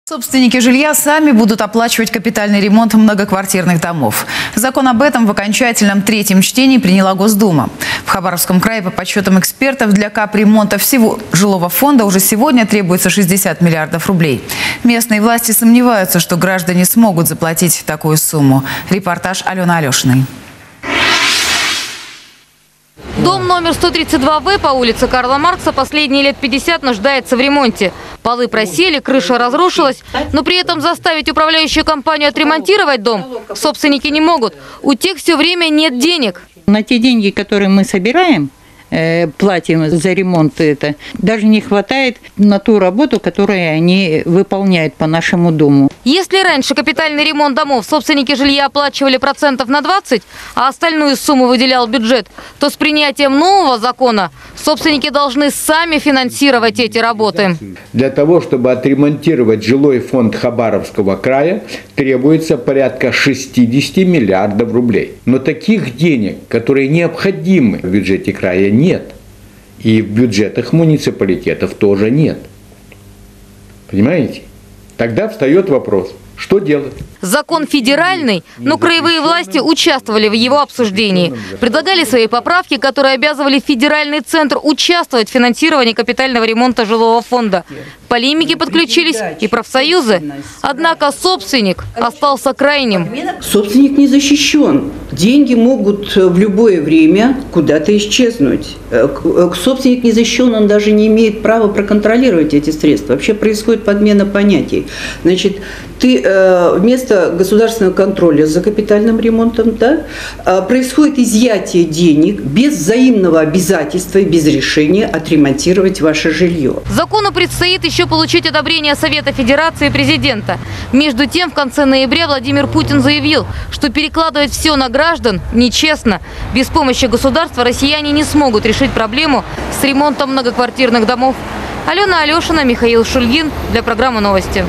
Собственники жилья сами будут оплачивать капитальный ремонт многоквартирных домов. Закон об этом в окончательном третьем чтении приняла Госдума. В Хабаровском крае, по подсчетам экспертов, для капремонта всего жилого фонда уже сегодня требуется 60 миллиардов рублей. Местные власти сомневаются, что граждане смогут заплатить такую сумму. Репортаж Алены Алешиной. Дом номер 132В по улице Карла Маркса последние лет 50 нуждается в ремонте. Полы просели, крыша разрушилась, но при этом заставить управляющую компанию отремонтировать дом собственники не могут. У тех все время нет денег. На те деньги, которые мы собираем, платим за ремонт, это даже не хватает на ту работу, которую они выполняют по нашему дому. Если раньше капитальный ремонт домов собственники жилья оплачивали процентов на 20, а остальную сумму выделял бюджет, то с принятием нового закона собственники должны сами финансировать эти работы. Для того, чтобы отремонтировать жилой фонд Хабаровского края, требуется порядка 60 миллиардов рублей. Но таких денег, которые необходимы в бюджете края, нет. И в бюджетах муниципалитетов тоже нет. Понимаете? Тогда встает вопрос, что делать? Закон федеральный, но краевые власти участвовали в его обсуждении. Предлагали свои поправки, которые обязывали федеральный центр участвовать в финансировании капитального ремонта жилого фонда. К полемике подключились и профсоюзы. Однако собственник остался крайним. Собственник не защищен. Деньги могут в любое время куда-то исчезнуть. Собственник не защищен, он даже не имеет права проконтролировать эти средства. Вообще происходит подмена понятий. Значит, ты вместо государственного контроля за капитальным ремонтом, да, происходит изъятие денег без взаимного обязательства и без решения отремонтировать ваше жилье. Закону предстоит еще получить одобрение Совета Федерации и президента. Между тем, в конце ноября Владимир Путин заявил, что перекладывать все на граждан нечестно. Без помощи государства россияне не смогут решить проблему с ремонтом многоквартирных домов. Алена Алешина, Михаил Шульгин для программы «Новости».